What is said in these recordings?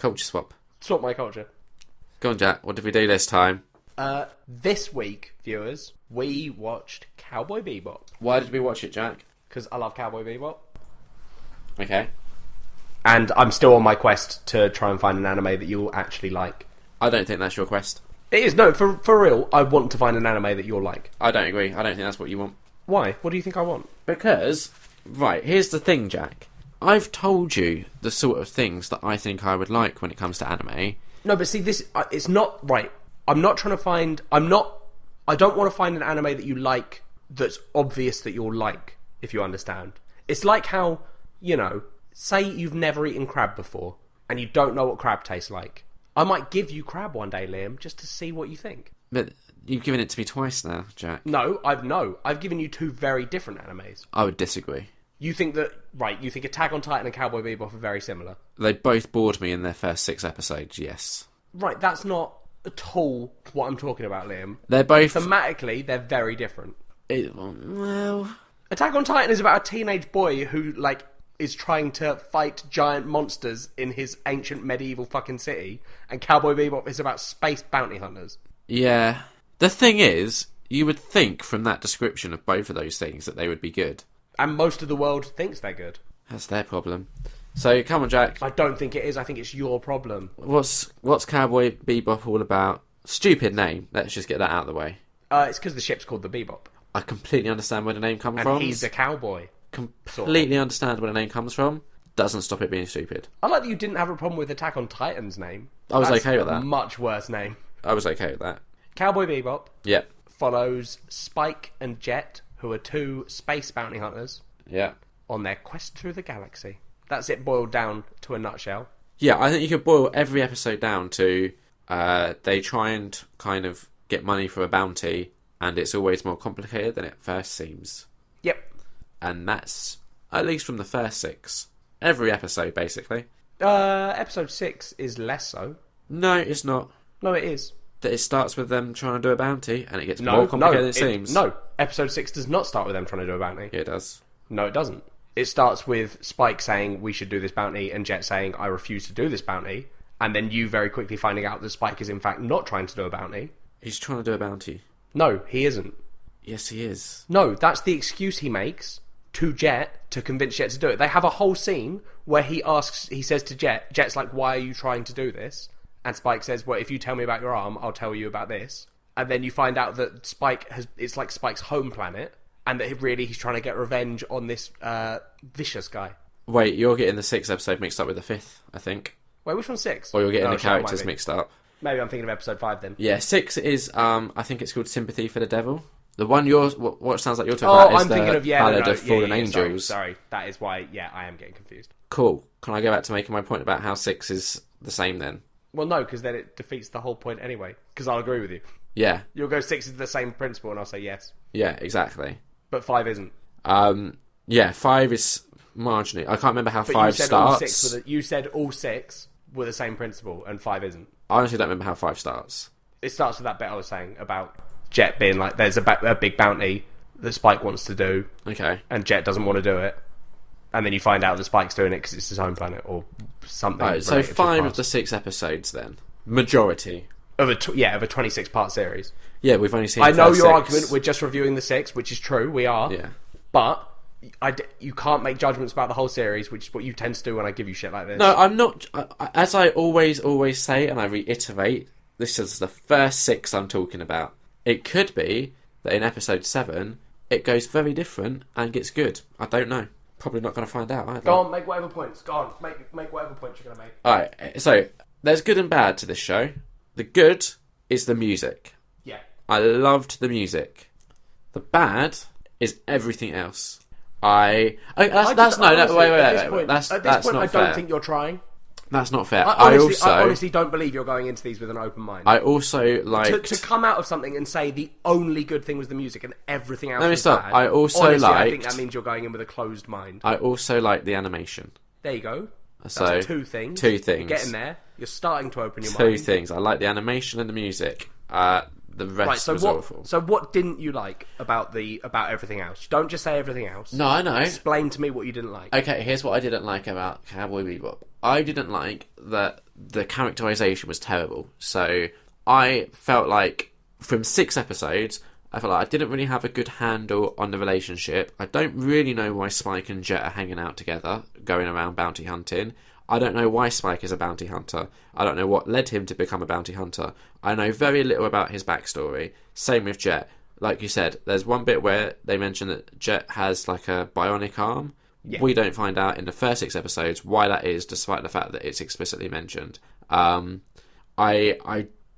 Culture swap. Swap my culture. Go on, Jack. What did we do this time? This week, viewers, we watched Cowboy Bebop. Why did we watch it, Jack? Because I love Cowboy Bebop. Okay. And I'm still on my quest to try and find an anime that you'll actually like. I don't think that's your quest. It is. No, for real, I want to find an anime that you'll like. I don't agree. I don't think that's what you want. Why? What do you think I want? Because, right, here's the thing, Jack. I've told you the sort of things that I think I would like when it comes to anime. No, but see, this it's not right. I'm not trying to find. I don't want to find an anime that you like that's obvious that you'll like. If you understand, it's like how, you know, say you've never eaten crab before and you don't know what crab tastes like. I might give you crab one day, Liam, just to see what you think. But you've given it to me twice now, Jack. No, I've given you two very different animes. I would disagree. You think that, right, you think Attack on Titan and Cowboy Bebop are very similar? They both bored me in their first 6 episodes, yes. Right, that's not at all what I'm talking about, Liam. They're both... Thematically, they're very different. Well... Attack on Titan is about a teenage boy who, like, is trying to fight giant monsters in his ancient medieval fucking city, and Cowboy Bebop is about space bounty hunters. Yeah. The thing is, you would think from that description of both of those things that they would be good. And most of the world thinks they're good. That's their problem. So, come on, Jack. I don't think it is. I think it's your problem. What's Cowboy Bebop all about? Stupid name. Let's just get that out of the way. It's because the ship's called the Bebop. I completely understand where the name comes from. And he's a cowboy. Completely understand where the name comes from. Doesn't stop it being stupid. I like that you didn't have a problem with Attack on Titan's name. I was okay with that. Much worse name. I was okay with that. Cowboy Bebop. Yep. Follows Spike and Jet, who are two space bounty hunters. Yeah. On their quest through the galaxy. That's it boiled down to a nutshell. Yeah, I think you could boil every episode down to they try and kind of get money for a bounty, and it's always more complicated than it first seems. Yep. And that's, at least from the first 6. Every episode, basically. Episode 6 is less so. No, it's not. No, it is. That it starts with them trying to do a bounty, and it gets more complicated than it seems. No, episode 6 does not start with them trying to do a bounty. Yeah, it does. No, it doesn't. It starts with Spike saying, we should do this bounty, and Jet saying, I refuse to do this bounty, and then you very quickly finding out that Spike is in fact not trying to do a bounty. He's trying to do a bounty. No, he isn't. Yes, he is. No, that's the excuse he makes to Jet to convince Jet to do it. They have a whole scene where he says to Jet, Jet's like, why are you trying to do this? And Spike says, well, if you tell me about your arm, I'll tell you about this. And then you find out that it's like Spike's home planet, and that really he's trying to get revenge on this vicious guy. Wait, you're getting the 6th episode mixed up with the 5th, I think. Wait, which one's 6? Or you're getting the characters mixed up. Maybe I'm thinking of episode 5 then. Yeah, 6 is, I think it's called Sympathy for the Devil. The one what sounds like you're talking about is the Ballad of Fallen Angels. Sorry, that is why, I am getting confused. Cool. Can I go back to making my point about how 6 is the same then? Well, no, because then it defeats the whole point anyway. Because I'll agree with you. Yeah. You'll go 6 is the same principle, and I'll say yes. Yeah, exactly. But 5 isn't. Yeah, 5 is marginally. I can't remember how 5 starts. You said all 6 were the same principle, and 5 isn't. I honestly don't remember how 5 starts. It starts with that bit I was saying about Jet being like, there's a big bounty that Spike wants to do. Okay. And Jet doesn't want to do it. And then you find out that Spike's doing it because it's his home planet or something. Right, so 5 of the 6 episodes then. Majority. Of a 26-part series. Yeah, we've only seen I know your 6. argument, we're just reviewing the 6, which is true, we are. Yeah. But you can't make judgments about the whole series, which is what you tend to do when I give you shit like this. No, I'm not. As I always say, and I reiterate, this is the first 6 I'm talking about. It could be that in episode 7, it goes very different and gets good. I don't know. Probably not going to find out either. Go on, make whatever points. Go on, make whatever points you're going to make. Alright, so there's good and bad to this show. The good is the music. Yeah. I loved the music. The bad is everything else. Wait. That's not I fair. don't think you're trying. That's not fair. I honestly don't believe you're going into these with an open mind. I also liked... To come out of something and say the only good thing was the music and everything else was stop. bad. I also honestly, liked... I think that means you're going in with a closed mind. I also liked the animation. There you go. So, that's 2 things. 2 things. You're getting there. You're starting to open your 2 mind. 2 things. I like the animation and the music. The rest was awful. So what didn't you like about everything else? Don't just say everything else. No, I know. Explain to me what you didn't like. Okay, here's what I didn't like about Cowboy Bebop. I didn't like that the characterization was terrible. So I felt like from 6 episodes, I felt like I didn't really have a good handle on the relationship. I don't really know why Spike and Jet are hanging out together, going around bounty hunting. I don't know why Spike is a bounty hunter. I don't know what led him to become a bounty hunter. I know very little about his backstory. Same with Jet. Like you said, there's one bit where they mention that Jet has like a bionic arm. Yeah. We don't find out in the first 6 episodes why that is, despite the fact that it's explicitly mentioned. I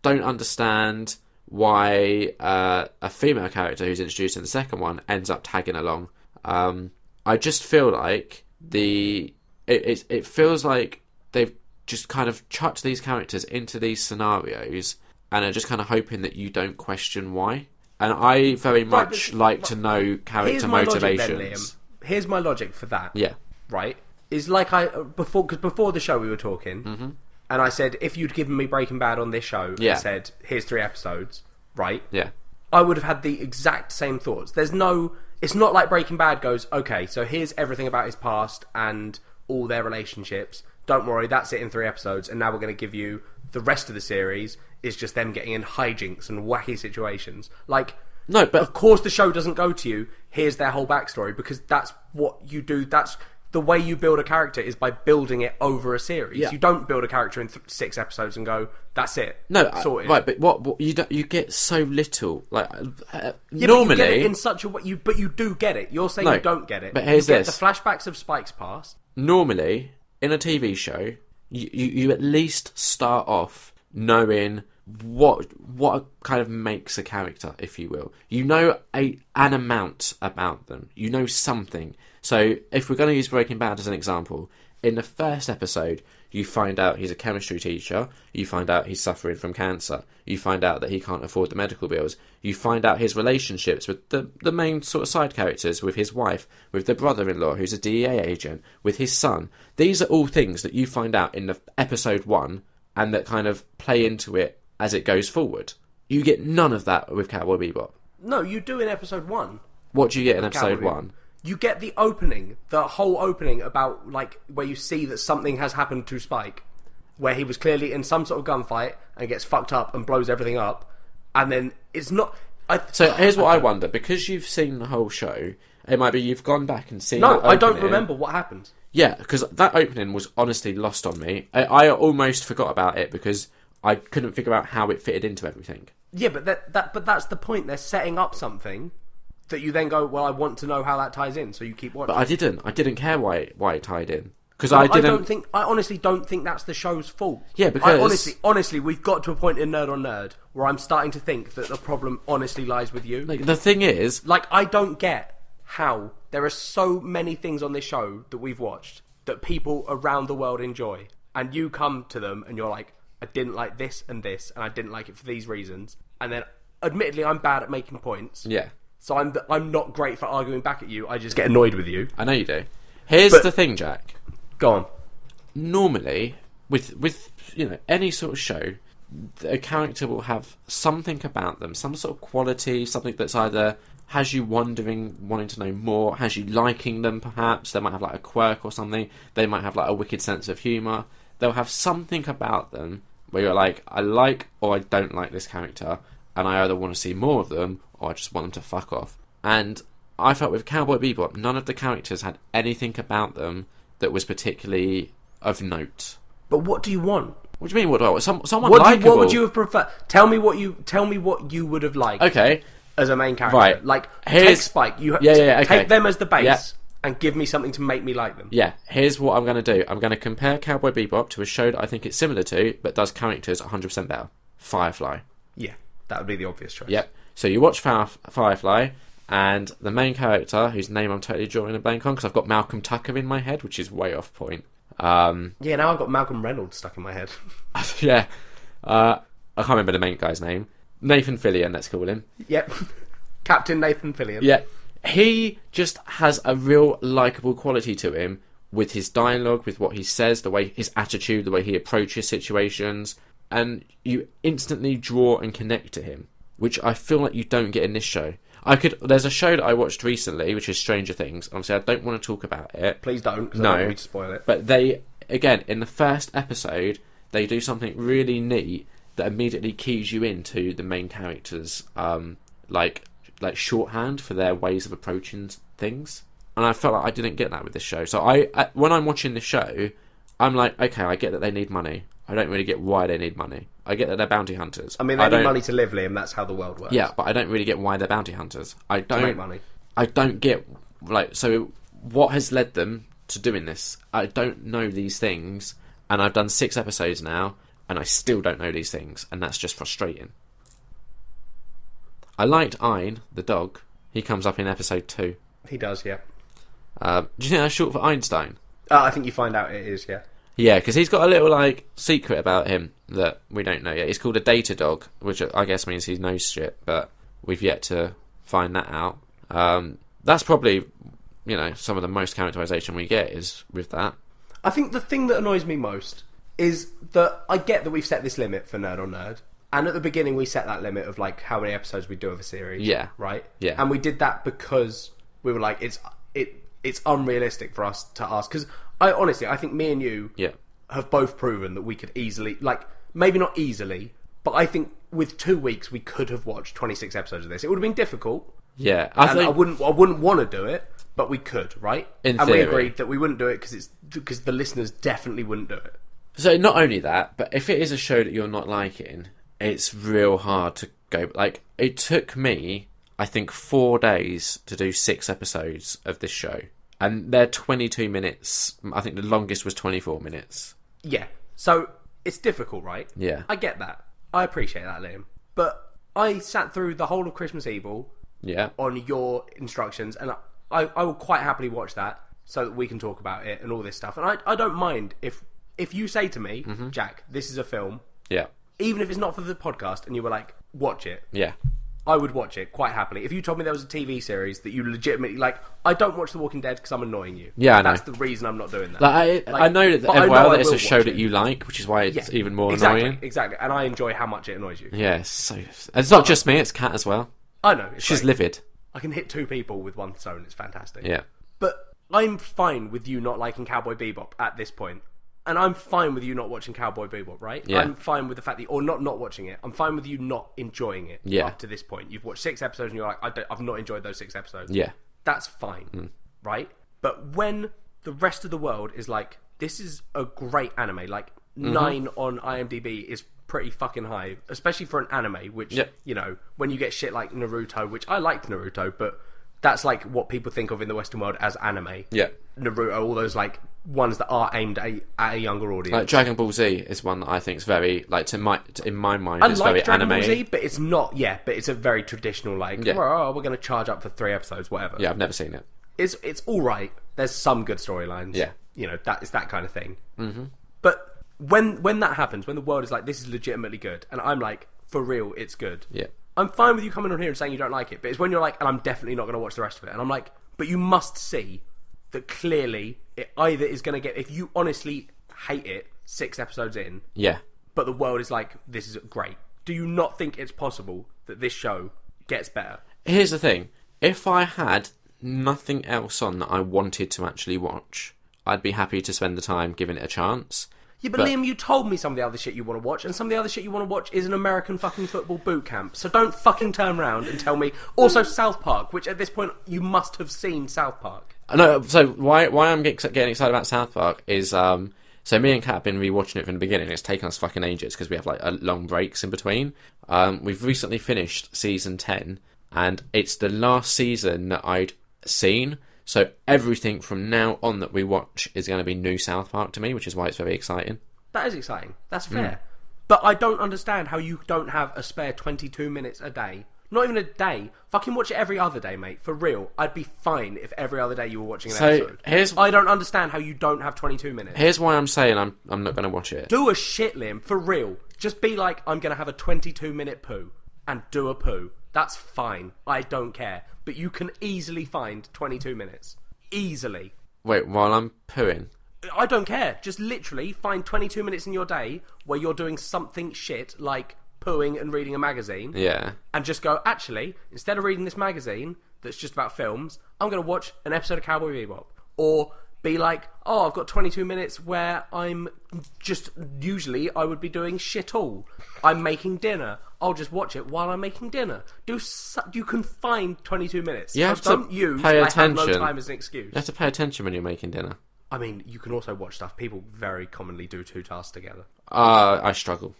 don't understand why a female character who's introduced in the second one ends up tagging along. I just feel like it feels like they've just kind of chucked these characters into these scenarios and are just kind of hoping that you don't question why. And I very much like to know character motivations. Here's my logic for that. Yeah. Right? Is like before the show we were talking, and I said, if you'd given me Breaking Bad on this show and said, here's 3 episodes, right? Yeah. I would have had the exact same thoughts. It's not like Breaking Bad goes, okay, so here's everything about his past and all their relationships. Don't worry, that's it in 3 episodes, and now we're going to give you the rest of the series is just them getting in hijinks and wacky situations. Like, no, but of course the show doesn't go to you, here's their whole backstory, because that's what you do. That's the way you build a character, is by building it over a series. Yeah. You don't build a character in 6 episodes and go, that's it. No, sorted. Right, but what you get so little. Like normally, but you get it in such a way. But you do get it. You're saying you don't get it. But here's the flashbacks of Spike's past. Normally, in a TV show, you at least start off knowing what kind of makes a character, if you will. You know an amount about them. You know something. So if we're going to use Breaking Bad as an example, in the first episode, you find out he's a chemistry teacher. You find out he's suffering from cancer. You find out that he can't afford the medical bills. You find out his relationships with the main sort of side characters, with his wife, with the brother-in-law who's a DEA agent, with his son. These are all things that you find out in the episode 1 and that kind of play into it as it goes forward. You get none of that with Cowboy Bebop. No, you do in episode 1. What do you get in episode 1? You get the opening, the whole opening about, like, where you see that something has happened to Spike, where he was clearly in some sort of gunfight and gets fucked up and blows everything up, and then it's not... So here's what I wonder, because you've seen the whole show, it might be you've gone back and seen No, I don't remember what happened. Yeah, because that opening was honestly lost on me. I almost forgot about it because I couldn't figure out how it fitted into everything. Yeah, but but that's the point. They're setting up something that you then go, well, I want to know how that ties in, so you keep watching. But I didn't care why it tied in. Because I honestly don't think that's the show's fault. Yeah, because... honestly, we've got to a point in Nerd on Nerd where I'm starting to think that the problem honestly lies with you. Like, the thing is... Like, I don't get how there are so many things on this show that we've watched that people around the world enjoy, and you come to them and you're like, I didn't like this and this, and I didn't like it for these reasons. And then, admittedly, I'm bad at making points. Yeah. So I'm not great for arguing back at you. I just get annoyed with you. I know you do. Here's the thing, Jack. Go on. Normally, with any sort of show, a character will have something about them, some sort of quality, something that's either has you wondering, wanting to know more, has you liking them perhaps. They might have like a quirk or something. They might have like a wicked sense of humour. They'll have something about them where you're like, I like or I don't like this character, and I either want to see more of them or I just want them to fuck off. And I felt with Cowboy Bebop, none of the characters had anything about them that was particularly of note. But what do you want? What do you mean? What do I want? Someone likeable. What would you have preferred? Tell me what you would have liked. Okay. As a main character, right? Like take Spike. Okay. Take them as the base and give me something to make me like them. Yeah. Here's what I'm going to do. I'm going to compare Cowboy Bebop to a show that I think it's similar to, but does characters 100% better. Firefly. Yeah, that would be the obvious choice. Yep. So you watch Firefly, and the main character, whose name I'm totally drawing a blank on, because I've got Malcolm Tucker in my head, which is way off point. Yeah, now I've got Malcolm Reynolds stuck in my head. Yeah. I can't remember the main guy's name. Nathan Fillion, let's call him. Yep. Captain Nathan Fillion. Yeah. He just has a real likeable quality to him with his dialogue, with what he says, the way his attitude, the way he approaches situations, and you instantly draw and connect to him, which I feel like you don't get in this show. There's a show that I watched recently, which is Stranger Things. Obviously, I don't want to talk about it. Please don't, because no, I don't want me to spoil it. But again, in the first episode, they do something really neat that immediately keys you into the main characters, like shorthand for their ways of approaching things. And I felt like I didn't get that with this show. So I when I'm watching the show, I'm like, okay, I get that they need money. I don't really get why they need money. I get that they're bounty hunters. I mean, they need money to live, Liam. That's how the world works. Yeah, but I don't really get why they're bounty hunters. I don't to make money. I don't get, like, so what has led them to doing this? I don't know these things, and I've done 6 episodes now, and I still don't know these things, and that's just frustrating. I liked Ein, the dog. He comes up in episode 2. He does, yeah. Do you think that's short for Einstein? I think you find out it is, yeah. Yeah, because he's got a little, like, secret about him that we don't know yet. He's called a data dog, which I guess means he knows shit, but we've yet to find that out. That's probably, some of the most characterization we get is with that. I think the thing that annoys me most is that I get that we've set this limit for Nerd on Nerd, and at the beginning we set that limit of, like, how many episodes we do of a series. Yeah. Right? Yeah. And we did that because we were like, it's unrealistic for us to ask, because I think me and you have both proven that we could easily, like, maybe not easily, but I think with 2 weeks we could have watched 26 episodes of this. It would have been difficult. Yeah, I wouldn't want to do it, but we could, right? In and theory. we agreed that we wouldn't do it because the listeners definitely wouldn't do it. So not only that, but if it is a show that you're not liking, it's real hard to go. Like, it took me, I think, 4 days to do 6 episodes of this show. And they're 22 minutes. I think the longest was 24 minutes. Yeah. So it's difficult, right? Yeah. I get that. I appreciate that, Liam. But I sat through the whole of Christmas Evil on your instructions, and I will quite happily watch that so that we can talk about it and all this stuff. And I don't mind if you say to me, Jack, this is a film. Yeah. Even if it's not for the podcast and you were like, watch it. Yeah. I would watch it quite happily. If you told me there was a TV series that you legitimately, like, I don't watch The Walking Dead because I'm annoying you. Yeah, I know. That's the reason I'm not doing that. I know that that it's a show that you like, which is why it's even more annoying. Exactly, and I enjoy how much it annoys you. Yeah, so it's not just me; it's Kat as well. I know. She's livid. I can hit 2 people with one stone. It's fantastic. Yeah. But I'm fine with you not liking Cowboy Bebop at this point. And I'm fine with you not watching Cowboy Bebop, right? Yeah. I'm fine with the fact that, or not watching it. I'm fine with you not enjoying it up to this point. You've watched 6 episodes and you're like, I've not enjoyed those 6 episodes. Yeah. That's fine, right? But when the rest of the world is like, this is a great anime, like 9 on IMDb is pretty fucking high, especially for an anime, which, when you get shit like Naruto, which I liked Naruto, but that's like what people think of in the Western world as anime. Yeah. Naruto, all those like ones that are aimed at a younger audience. Like Dragon Ball Z is one that I think is very, like, in my mind, I is like very Dragon anime. Ball Z, but it's not. Yeah, but it's a very traditional, like, we're going to charge up for 3 episodes, whatever. Yeah, I've never seen it. It's all right. There's some good storylines. Yeah. It's that kind of thing. Mm-hmm. But when that happens, when the world is like, this is legitimately good, and I'm like, for real, it's good. Yeah. I'm fine with you coming on here and saying you don't like it, but it's when you're like, and I'm definitely not going to watch the rest of it, and I'm like, but you must see that clearly it either is going to get, if you honestly hate it 6 episodes in, but the world is like, this is great. Do you not think it's possible that this show gets better? Here's the thing. If I had nothing else on that I wanted to actually watch, I'd be happy to spend the time giving it a chance. Yeah, but Liam, you told me some of the other shit you want to watch, and some of the other shit you want to watch is an American fucking football boot camp. So don't fucking turn around and tell me. Also, South Park, which at this point you must have seen South Park. No, so why I'm getting excited about South Park is so me and Kat have been rewatching it from the beginning. It's taken us fucking ages because we have like long breaks in between. We've recently finished season 10, and it's the last season that I'd seen. So everything from now on that we watch is going to be new South Park to me, which is why it's very exciting. That is exciting. That's fair. But I don't understand how you don't have a spare 22 minutes a day. Not even a day. Fucking watch it every other day, mate. For real. I'd be fine if every other day you were watching an episode. I don't understand how you don't have 22 minutes. Here's why I'm saying I'm not going to watch it. Do a shit, Liam. For real. Just be like, I'm going to have a 22-minute poo. And do a poo. That's fine. I don't care. But you can easily find 22 minutes. Easily. Wait, while I'm pooing? I don't care. Just literally find 22 minutes in your day where you're doing something shit like pooing and reading a magazine. Yeah. And just go, actually, instead of reading this magazine that's just about films, I'm going to watch an episode of Cowboy Bebop. Or be like, oh, I've got 22 minutes where I'm just, usually I would be doing shit all. I'm making dinner. I'll just watch it while I'm making dinner. You can find 22 minutes. You have to don't use pay I have no attention. time as an excuse. You have to pay attention when you're making dinner. I mean, you can also watch stuff. People very commonly do 2 tasks together. I struggle.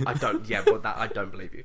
I don't. Yeah, but I don't believe you.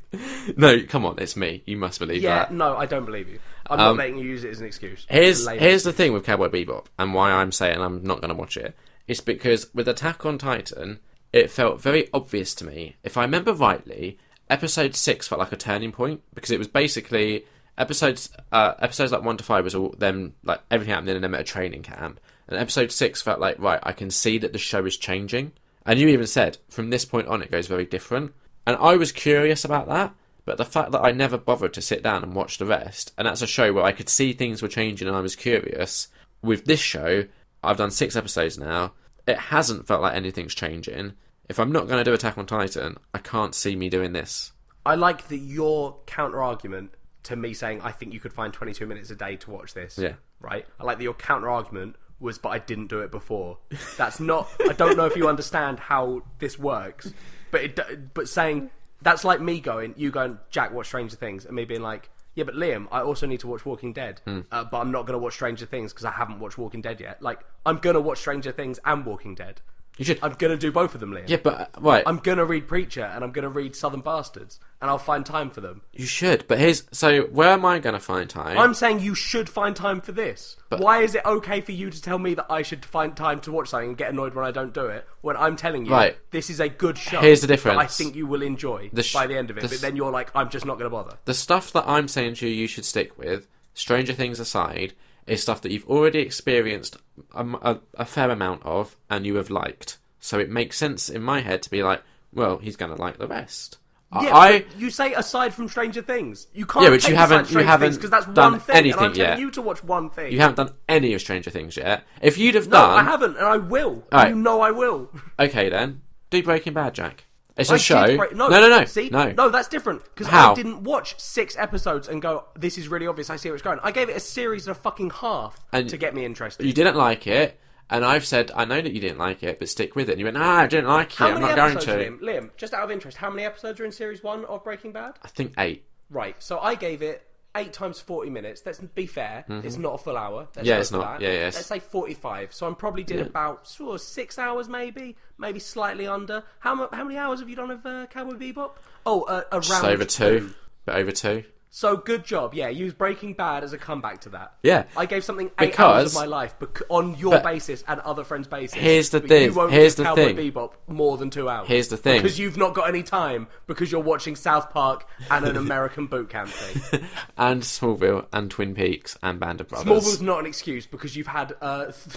No, come on, it's me. You must believe that. Yeah, no, I don't believe you. I'm not letting you use it as an excuse. Here's the thing with Cowboy Bebop, and why I'm saying I'm not going to watch it. It's because with Attack on Titan, it felt very obvious to me. If I remember rightly, episode 6 felt like a turning point, because it was basically episodes like 1 to 5 was all them, like everything happening in them at a training camp. And episode 6 felt like, right, I can see that the show is changing. And you even said, from this point on, it goes very different. And I was curious about that, but the fact that I never bothered to sit down and watch the rest, and that's a show where I could see things were changing and I was curious. With this show, I've done 6 episodes now. It hasn't felt like anything's changing. If I'm not going to do Attack on Titan, I can't see me doing this. I like that your counter-argument to me saying, I think you could find 22 minutes a day to watch this. Yeah. Right? I like that your counter-argument was, but I didn't do it before. That's not... I don't know if you understand how this works, but saying... That's like me you going, Jack, watch Stranger Things, and me being like, yeah, but Liam, I also need to watch Walking Dead, but I'm not going to watch Stranger Things because I haven't watched Walking Dead yet. Like, I'm going to watch Stranger Things and Walking Dead. You should. I'm going to do both of them, Liam. Yeah, but right. I'm going to read Preacher and I'm going to read Southern Bastards, and I'll find time for them. You should, but so where am I going to find time? I'm saying you should find time for this. But why is it okay for you to tell me that I should find time to watch something and get annoyed when I don't do it, when I'm telling you this is a good show? Here's the difference. That I think you will enjoy by the end of it, but then you're like, I'm just not going to bother. The stuff that I'm saying to you should stick with, Stranger Things aside, is stuff that you've already experienced a fair amount of and you have liked. So it makes sense in my head to be like, well, he's going to like the rest. Yeah, but you say aside from Stranger Things. You can't. Yeah, but you haven't because that's done one thing, anything and I'm telling yet. you to watch one thing. You haven't done any of Stranger Things yet. If you'd have No, done, I haven't, and I will. Right. You know I will. Okay, then do Breaking Bad, Jack. It's I a show. No. See, no, that's different because How? I didn't watch 6 episodes and go, "This is really obvious. I see where it's going." I gave it a series and a fucking half to get me interested. You didn't like it. And I've said, I know that you didn't like it, but stick with it. And you went, I didn't like it, I'm not going to. Liam, just out of interest, how many episodes are in Series 1 of Breaking Bad? I think 8. Right, so I gave it 8 times 40 minutes. Let's be fair, it's not a full hour. It's not. Yeah, yes. Let's say 45. So I probably did about 6 hours maybe slightly under. How many hours have you done of Cowboy Bebop? Oh, around just over 2. But over 2. So good job, yeah. Use Breaking Bad as a comeback to that. Yeah, I gave something 8 hours of my life on your basis and other friends' basis. Here's the thing. You won't give Cowboy Bebop more than 2 hours. Here's the thing. Because you've not got any time because you're watching South Park and an American boot camp thing. And Smallville and Twin Peaks and Band of Brothers. Smallville's not an excuse because you've had.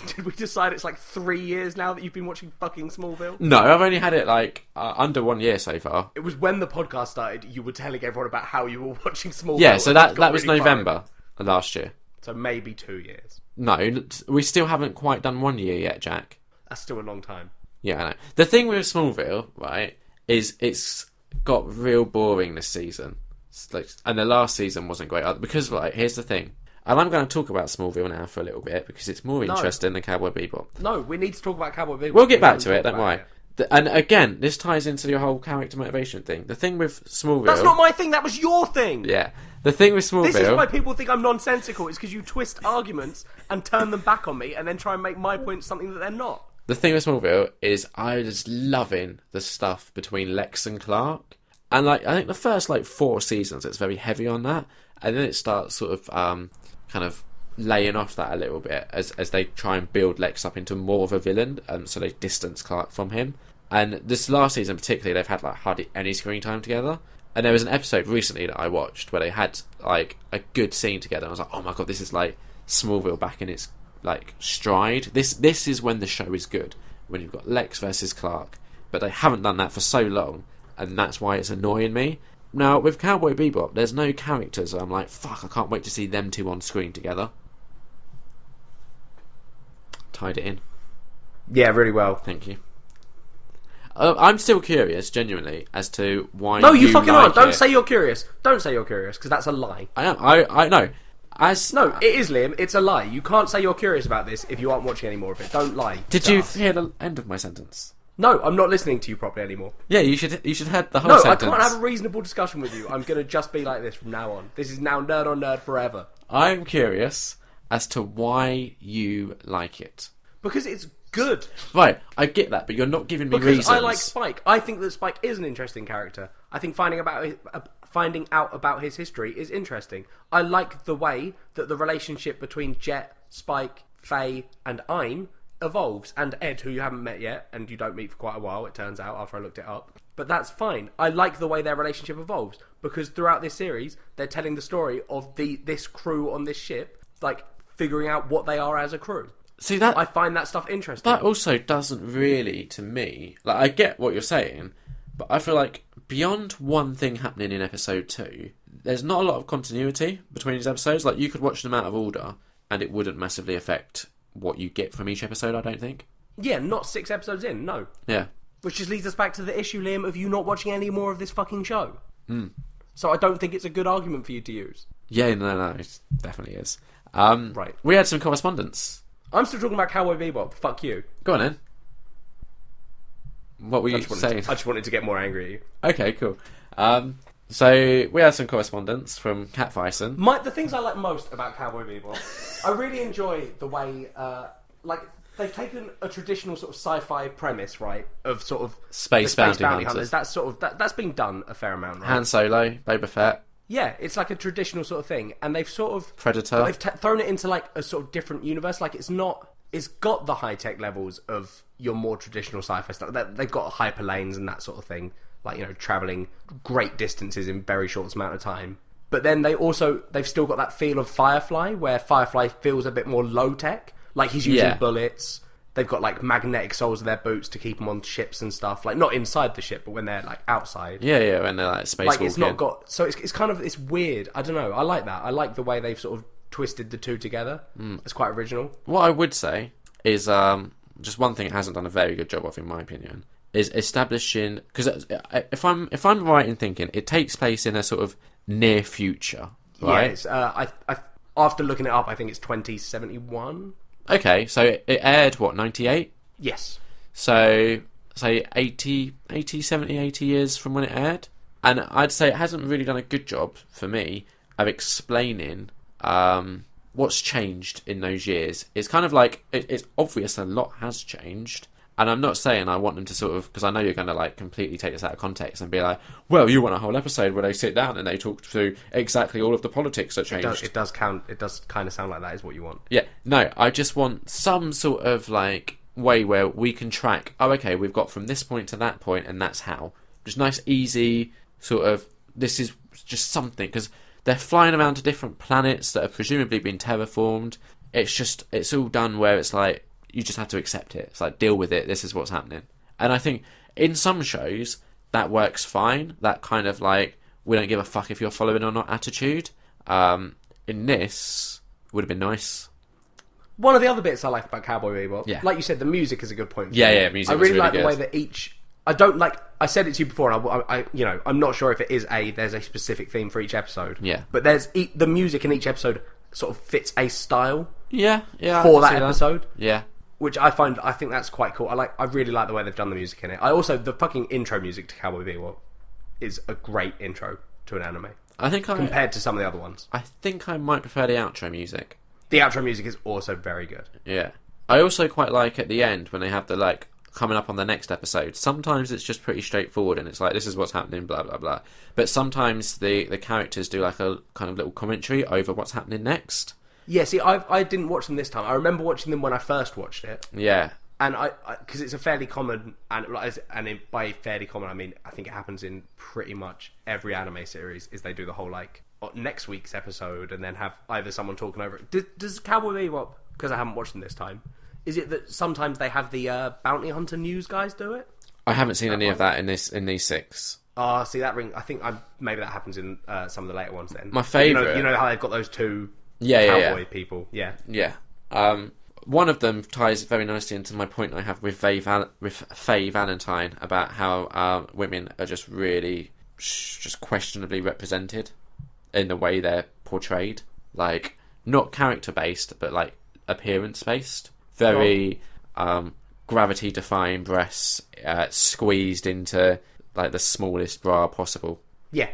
Did we decide it's like 3 years now that you've been watching fucking Smallville? No, I've only had it like under 1 year so far. It was when the podcast started. You were telling everyone about how you were watching Smallville. Yeah, so that was really November last year. So maybe 2 years. No, we still haven't quite done 1 year yet, Jack. That's still a long time. Yeah, I know. The thing with Smallville, right, is it's got real boring this season. And the last season wasn't great either. Because, right, here's the thing. And I'm going to talk about Smallville now for a little bit because it's more interesting than Cowboy Bebop. No, we need to talk about Cowboy Bebop. We'll get back to it, don't worry. And again, this ties into your whole character motivation thing. The thing with Smallville... That's not my thing, that was your thing! Yeah. The thing with Smallville... This is why people think I'm nonsensical. It's because you twist arguments and turn them back on me and then try and make my point something that they're not. The thing with Smallville is I was loving the stuff between Lex and Clark. And I think the first 4 seasons it's very heavy on that. And then it starts sort of kind of laying off that a little bit as they try and build Lex up into more of a villain. So they distance Clark from him. And this last season particularly, they've had hardly any screen time together. And there was an episode recently that I watched where they had a good scene together. And I was like, oh my god, this is Smallville back in its stride. This is when the show is good, when you've got Lex versus Clark. But they haven't done that for so long, and that's why it's annoying me. Now with Cowboy Bebop, there's no characters. I'm like, fuck, I can't wait to see them two on screen together. Tied it in. Yeah, really well. Thank you. I'm still curious, genuinely, as to why. No, you fucking like aren't. Don't it. say you're curious. Don't say you're curious, because that's a lie. I am. I know. No, it is, Liam. It's a lie. You can't say you're curious about this if you aren't watching any more of it. Don't lie. Did you hear the end of my sentence? No, I'm not listening to you properly anymore. Yeah, you should head the whole No, sentence. I can't have a reasonable discussion with you. I'm going to just be like this from now on. This is now nerd on nerd forever. I'm curious as to why you like it. Because it's good. Right, I get that, but you're not giving me Because reasons. I like Spike. I think that Spike is an interesting character. I think finding out about his history is interesting. I like the way that the relationship between Jet, Spike, Faye, and Ein evolves, and Ed, who you haven't met yet, and you don't meet for quite a while, it turns out, after I looked it up. But that's fine. I like the way their relationship evolves, because throughout this series, they're telling the story of this crew on this ship, like, figuring out what they are as a crew. See, that I find that stuff interesting. That also doesn't really, to me... Like, I get what you're saying, but I feel like beyond one thing happening in episode 2, there's not a lot of continuity between these episodes. Like, you could watch them out of order, and it wouldn't massively affect what you get from each episode, I don't think. Yeah, not 6 episodes in, no. Yeah. Which just leads us back to the issue, Liam, of you not watching any more of this fucking show. So I don't think it's a good argument for you to use. Yeah, no, it definitely is. Right. We had some correspondence. I'm still talking about Cowboy Bebop. Fuck you. Go on then. What were you saying? I just wanted to get more angry at you. Okay, cool. So we had some correspondence from Kat Fyson. The things I like most about Cowboy Bebop, I really enjoy the way, they've taken a traditional sort of sci-fi premise, right, of sort of Space bounty hunters. That's sort of that's been done a fair amount, right? Han Solo, Boba Fett. Yeah, it's like a traditional sort of thing, and they've sort of Predator. They've thrown it into like a sort of different universe. Like it's got the high tech levels of your more traditional sci-fi stuff. They've got hyperlanes and that sort of thing, like, you know, traveling great distances in very short amount of time. But then they've still got that feel of Firefly, where Firefly feels a bit more low tech. Like, he's using bullets. They've got like magnetic soles of their boots to keep them on ships and stuff. Like, not inside the ship, but when they're like outside. Yeah, when they're like space walking. It's not got. So it's kind of, it's weird. I don't know. I like that. I like the way they've sort of twisted the two together. It's quite original. What I would say is just one thing it hasn't done a very good job of, in my opinion, is establishing, because if I'm right in thinking, it takes place in a sort of near future, right? Yeah, I after looking it up, I think it's 2071. Okay, so it aired, what, 98? Yes. So, say 80 years from when it aired. And I'd say it hasn't really done a good job, for me, of explaining what's changed in those years. It's kind of like, it's obvious a lot has changed. And I'm not saying I want them to sort of, because I know you're going to like completely take this out of context and be like, well, you want a whole episode where they sit down and they talk through exactly all of the politics that changed. It does kind of sound like that is what you want. Yeah, no, I just want some sort of like way where we can track, oh, okay, we've got from this point to that point and that's how. Just nice, easy sort of, this is just something, because they're flying around to different planets that have presumably been terraformed. It's all done where it's like, you just have to accept it. It's like, deal with it. This is what's happening. And I think in some shows that works fine. That kind of like, we don't give a fuck if you're following or not attitude. In this, would have been nice. One of the other bits I like about Cowboy Bebop, yeah, like you said, the music is a good point. Music. I really like good. The way that each. I don't like. I said it to you before, and I'm not sure if it is there's a specific theme for each episode. Yeah, but there's the music in each episode sort of fits a style. Yeah. For that episode. Yeah. Which I think that's quite cool. I really like the way they've done the music in it. The fucking intro music to Cowboy Bebop is a great intro to an anime. Compared to some of the other ones. I think I might prefer the outro music. The outro music is also very good. Yeah. I also quite like at the end when they have the like coming up on the next episode. Sometimes it's just pretty straightforward and it's like, this is what's happening, blah blah blah. But sometimes the characters do like a kind of little commentary over what's happening next. Yeah, see, I didn't watch them this time. I remember watching them when I first watched it. Yeah. And because it's a fairly common, by fairly common, I mean, I think it happens in pretty much every anime series, is they do the whole, like, next week's episode and then have either someone talking over it. Does Cowboy Bebop, because I haven't watched them this time, is it that sometimes they have the Bounty Hunter news guys do it? I haven't seen any of that in these 6. See, that ring, I think maybe that happens in some of the later ones then. My favourite... You know how they've got those two... cowboy people, yeah. One of them ties very nicely into my point I have with Faye Valentine about how women are just really just questionably represented in the way they're portrayed. Like, not character based, but like appearance based. Very gravity defying breasts, squeezed into like the smallest bra possible. Yeah.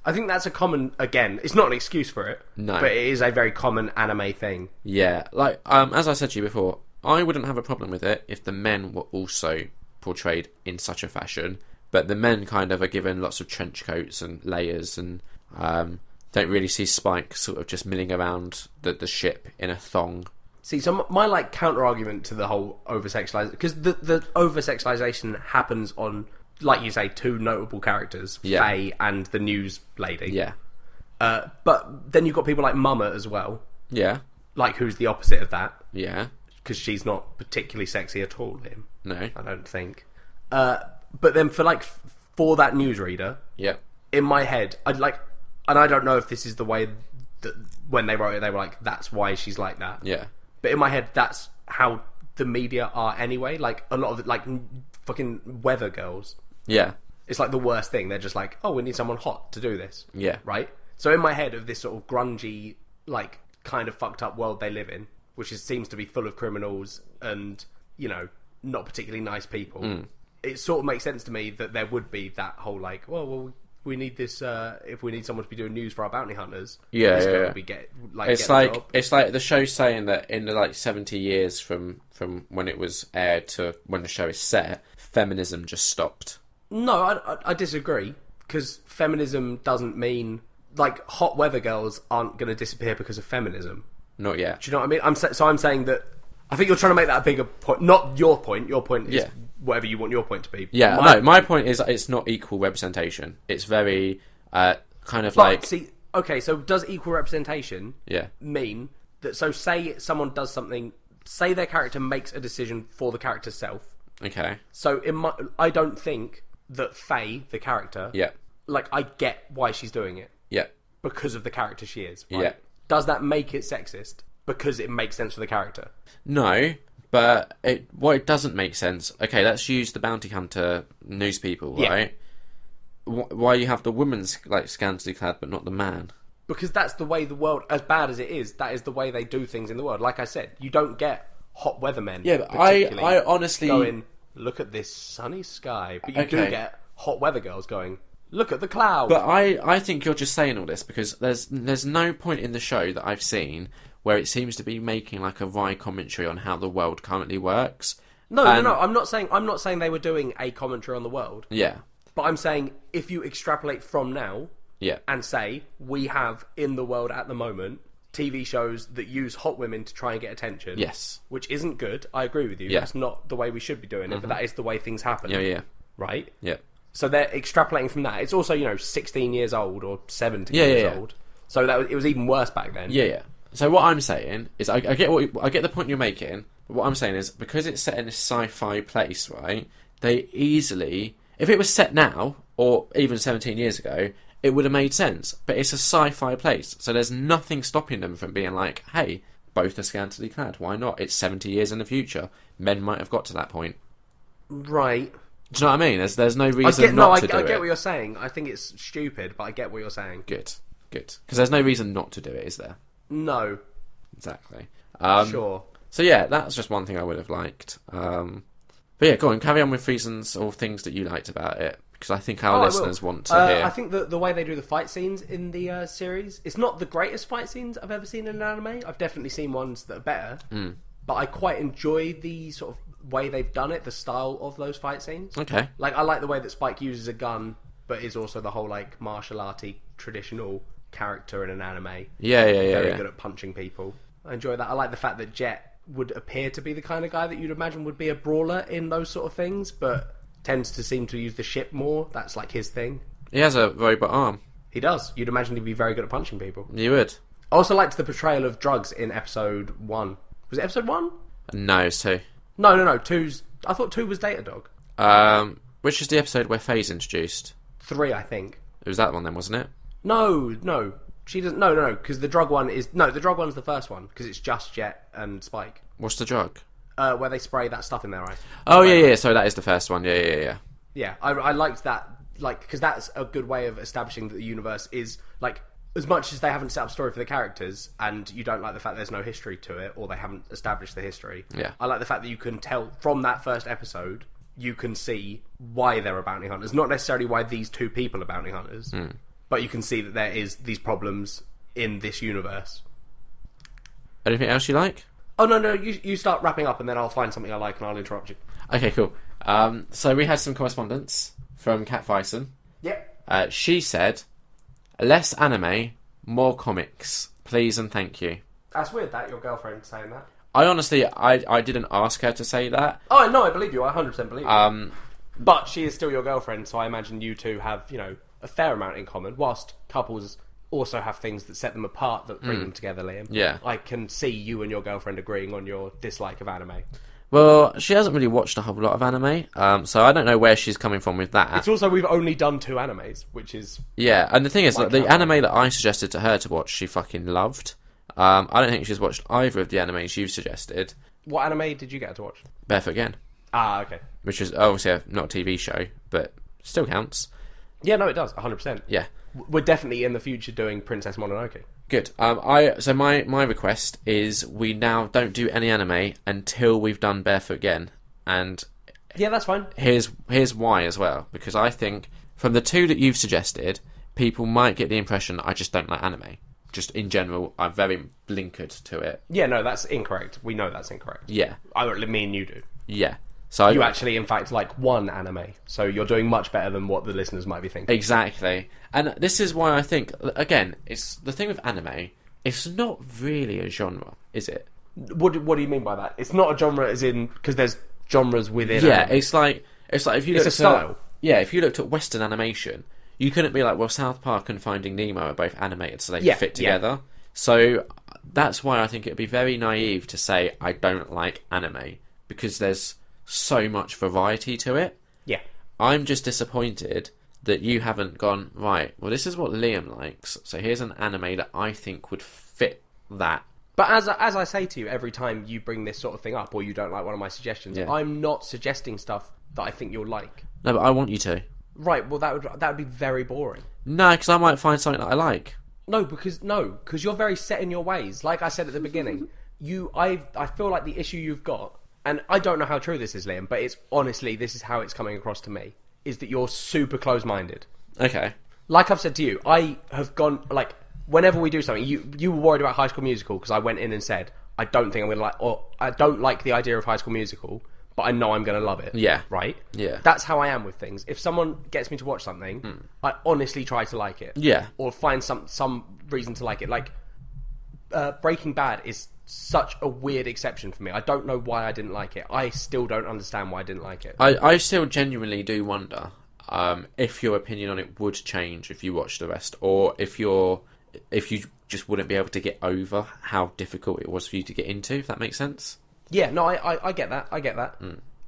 I think that's a common, again, it's not an excuse for it, No. but it is a very common anime thing. Yeah, like as I said to you before, I wouldn't have a problem with it if the men were also portrayed in such a fashion, but the men kind of are given lots of trench coats and layers, and don't really see Spike sort of just milling around the ship in a thong. See, so my like counter argument to the whole over-sexualization, because the over-sexualization happens on, like you say, two notable characters, Yeah. Faye and the news lady. Yeah. But then you've got people like Mama as well, Yeah. like who's the opposite of that, Yeah. because she's not particularly sexy at all, him. No. I don't think. But then for that newsreader, Yeah. in my head, I'd like, and I don't know if this is the way that when they wrote it, they were like, that's why she's like that. Yeah. But in my head, that's how the media are anyway. Like, a lot of it, like, fucking weather girls. Yeah. It's like the worst thing. They're just like, oh, we need someone hot to do this. Yeah. Right? So in my head of this sort of grungy, like, kind of fucked up world they live in, which seems to be full of criminals and, you know, not particularly nice people, it sort of makes sense to me that there would be that whole, like, well, we need this, if we need someone to be doing news for our bounty hunters, Yeah, this yeah, girl yeah. would be get It's the like job. it's like the show saying that in the like 70 years from when it was aired to when the show is set, feminism just stopped. No, I disagree, because feminism doesn't mean, like, hot weather girls aren't going to disappear because of feminism. Not yet. Do you know what I mean? I'm saying that, I think you're trying to make that a bigger point, not your point. Your point is Yeah. whatever you want your point to be. Yeah, my point is it's not equal representation. It's very kind of like See, okay, so does equal representation yeah, mean that, so say someone does something, say their character makes a decision for the character's self, okay, so I don't think that Faye, the character, yeah, like, I get why she's doing it, yeah, because of the character she is, right? Yeah. Does that make it sexist? Because it makes sense for the character. no, but what it doesn't make sense. Okay, let's use the bounty hunter news people, Yeah. right? Why you have the woman's like scantily clad but not the man? Because that's the way the world, as bad as it is, that is the way they do things in the world. Like I said, you don't get hot weathermen. Yeah, but particularly I honestly going, look at this sunny sky. But you do Okay. get hot weather girls going, look at the clouds. But I think you're just saying all this because there's no point in the show that I've seen where it seems to be making like a wry commentary on how the world currently works. No. I'm not saying they were doing a commentary on the world. Yeah, But I'm saying if you extrapolate from now yeah, and say we have in the world at the moment TV shows that use hot women to try and get attention. yes, Which isn't good. I agree with you. Yeah. That's not the way we should be doing it, but that is the way things happen. yeah, Right? yeah. So they're extrapolating from that. It's also, 16 years old or 17 Yeah, years yeah. old. So it was even worse back then. Yeah. So what I'm saying is, I get the point you're making. But what I'm saying is, because it's set in a sci-fi place, right? They easily, if it was set now or even 17 years ago, it would have made sense. But it's a sci-fi place, so there's nothing stopping them from being like, "Hey, both are scantily clad. Why not? It's 70 years in the future. Men might have got to that point." Right. Do you know what I mean? There's no reason I to do get it. what you're saying. I think it's stupid, but I get what you're saying. Good. Because there's no reason not to do it, is there? No. Exactly. Sure. So yeah, that's just one thing I would have liked. But yeah, go on, carry on with reasons or things that you liked about it, because I think our listeners want to hear. I think the way they do the fight scenes in the series, it's not the greatest fight scenes I've ever seen in an anime. I've definitely seen ones that are better, but I quite enjoy the sort of way they've done it, the style of those fight scenes. Okay. Like, I like the way that Spike uses a gun, but is also the whole, like, martial arty traditional character in an anime. Yeah. Very good at punching people. I enjoy that. I like the fact that Jet would appear to be the kind of guy that you'd imagine would be a brawler in those sort of things, but tends to seem to use the ship more. That's like his thing. He has a robot arm. He does. You'd imagine he'd be very good at punching people. You would. I also liked the portrayal of drugs in episode 1. Was it episode 1? No, it's two. No. 2's... I thought 2 was Datadog. Which is the episode where Faye's introduced? 3, I think. It was that one then, wasn't it? No. She doesn't... No, because the drug one is... No, the drug one's the first one, because it's just Jet and Spike. What's the drug? Where they spray that stuff in their eye. Oh, yeah. So that is the first one. Yeah. Yeah, I liked that, like, because that's a good way of establishing that the universe is, like, as much as they haven't set up a story for the characters, and you don't like the fact there's no history to it, or they haven't established the history, Yeah. I like the fact that you can tell from that first episode, you can see why there are bounty hunters. Not necessarily why these two people are bounty hunters, but you can see that there is these problems in this universe. Anything else you like? Oh, no, you start wrapping up, and then I'll find something I like, and I'll interrupt you. Okay, cool. So we had some correspondence from Kat Fyson. Yep. She said, less anime, more comics, please and thank you. That's weird, that, your girlfriend saying that. I honestly, I didn't ask her to say that. Oh, no, I believe you. I 100% believe you. But she is still your girlfriend, so I imagine you two have, a fair amount in common, whilst couples also have things that set them apart that bring them together, Liam. Yeah. I can see you and your girlfriend agreeing on your dislike of anime. Well, she hasn't really watched a whole lot of anime, so I don't know where she's coming from with that. It's also, we've only done 2 animes, which is... Yeah, and the thing is, Like the anime that I suggested to her to watch, she fucking loved. I don't think she's watched either of the animes you've suggested. What anime did you get her to watch? Barefoot Again. Ah, okay. Which is obviously not a TV show, but still counts. Yeah, no, it does, 100%. Yeah. We're definitely in the future doing Princess Mononoke. Good. So my request is we now don't do any anime until we've done Barefoot Again, and Yeah, that's fine. here's why as well, because I think from the 2 that you've suggested, people might get the impression that I just don't like anime. Just in general, I'm very blinkered to it. Yeah, no, that's incorrect. We know that's incorrect. Yeah, Me and you do. yeah. So You actually, in fact, like one anime, so you're doing much better than what the listeners might be thinking. Exactly. And this is why I think, again, it's the thing with anime, it's not really a genre, is it? What do you mean by that? It's not a genre as in... Because there's genres within Yeah, anime. it's like if you It's looked a style. If you looked at Western animation, you couldn't be like, well, South Park and Finding Nemo are both animated, so they fit together. So that's why I think it'd be very naive to say I don't like anime, because there's so much variety to it. Yeah. I'm just disappointed that you haven't gone, right, well, this is what Liam likes, so here's an anime that I think would fit that. But as I say to you, every time you bring this sort of thing up, or you don't like one of my suggestions, Yeah. I'm not suggesting stuff that I think you'll like. No, but I want you to. Right, well, that would be very boring. No, because I might find something that I like. No, because you're very set in your ways. Like I said at the beginning, I feel like the issue you've got, and I don't know how true this is, Liam, but it's honestly, this is how it's coming across to me, is that you're super close-minded. Okay. Like I've said to you, I have gone, like, whenever we do something, you were worried about High School Musical because I went in and said, I don't think I'm going to like, or I don't like the idea of High School Musical, but I know I'm going to love it. Yeah. Right? Yeah. That's how I am with things. If someone gets me to watch something, I honestly try to like it. Yeah. Or find some reason to like it. Like, Breaking Bad is such a weird exception for me. I don't know why I didn't like it. I still don't understand why I didn't like it. I still genuinely do wonder if your opinion on it would change if you watch the rest, or if you just wouldn't be able to get over how difficult it was for you to get into, if that makes sense. Yeah, no, I get that. I get that.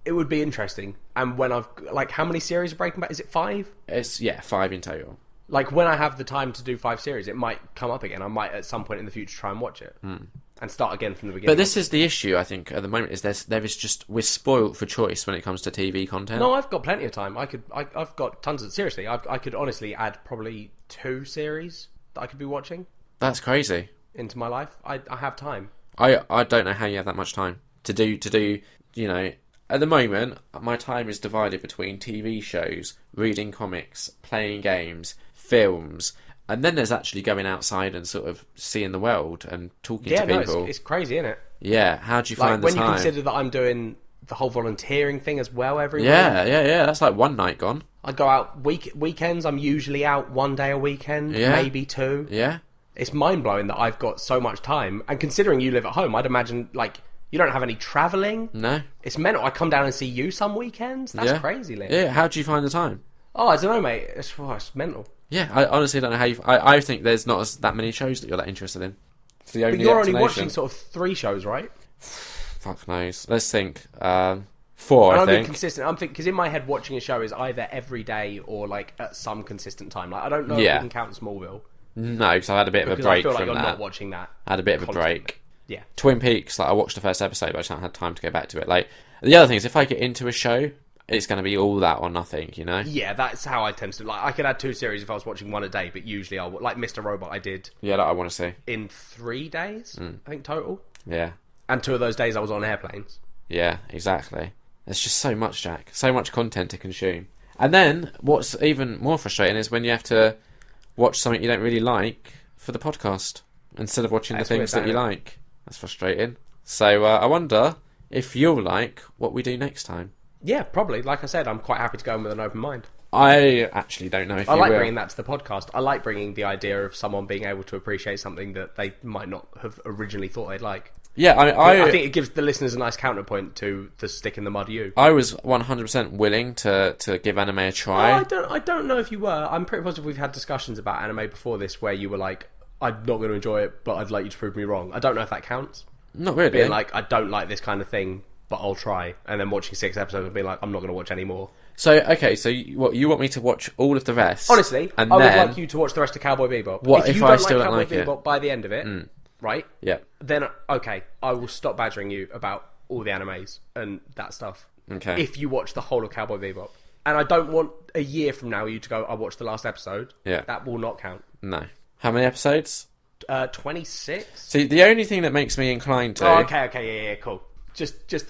It would be interesting. And when I've... Like, how many series of Breaking Bad? Is it 5? It's 5 in total. Like, when I have the time to do 5 series, it might come up again. I might, at some point in the future, try and watch it. And start again from the beginning. But this is the issue, I think, at the moment, is there is just... We're spoilt for choice when it comes to TV content. No, I've got plenty of time. I've got tons of... Seriously, I could honestly add probably 2 series that I could be watching That's crazy. into my life. I have time. I don't know how you have that much time to do, you know... At the moment, my time is divided between TV shows, reading comics, playing games, films, and then there's actually going outside and sort of seeing the world and talking to people. No, it's crazy, isn't it? Yeah, how do you Like, find the when time? you consider that I'm doing the whole volunteering thing as well every week. Yeah, that's like one night gone. I go out weekends. I'm usually out 1 day a weekend, maybe 2. Yeah. It's mind-blowing that I've got so much time. And considering you live at home, I'd imagine, like, you don't have any travelling. No. It's mental. I come down and see you some weekends. That's crazy, Liam. Yeah, how do you find the time? Oh, I don't know, mate. It's mental. Yeah, I honestly don't know how you... I think there's not that many shows that you're that interested in. It's the only But you're only explanation. watching sort of 3 shows, right? Fuck knows. Let's think. 4, And I I'm being think. consistent. I'm thinking, because in my head, watching a show is either every day or, like, at some consistent time. Like, I don't know if you can count Smallville. No, because I had a bit of a Because break I feel like from you're that. not watching that. I had a bit of a constantly. break. Yeah. Twin Peaks, like I watched the first episode, but I just haven't had time to go back to it. Like the other thing is, if I get into a show it's going to be all that or nothing, you know? Yeah, that's how I tend to... Like, I could add 2 series if I was watching one a day, but usually I'll... Like Mr. Robot I did... Yeah, that I want to see. In 3 days, I think, total. Yeah. And 2 of those days I was on airplanes. Yeah, exactly. There's just so much, Jack. So much content to consume. And then, what's even more frustrating is when you have to watch something you don't really like for the podcast, instead of watching the things that you like. That's frustrating. So, I wonder if you'll like what we do next time. Yeah, probably. Like I said, I'm quite happy to go in with an open mind. I actually don't know if I you like will. bringing that to the podcast. I like bringing the idea of someone being able to appreciate something that they might not have originally thought they'd like. Yeah, I think it gives the listeners a nice counterpoint to the stick in the mud you. I was 100% willing to give anime a try. I don't know if you were. I'm pretty positive we've had discussions about anime before this where you were like, I'm not going to enjoy it, but I'd like you to prove me wrong. I don't know if that counts. Not really. Being like, I don't like this kind of thing, but I'll try. And then watching 6 episodes and being like, I'm not going to watch any more. So, okay, so you want me to watch all of the rest? Honestly, and I then, would like you to watch the rest of Cowboy Bebop. What if you I don't still like don't Cowboy like Bebop it? by the end of it, right? Yeah. Then, okay, I will stop badgering you about all the animes and that stuff. Okay. If you watch the whole of Cowboy Bebop. And I don't want a year from now you to go, I watched the last episode. Yeah. That will not count. No. How many episodes? 26? See, the only thing that makes me inclined to... Oh, okay, yeah, cool.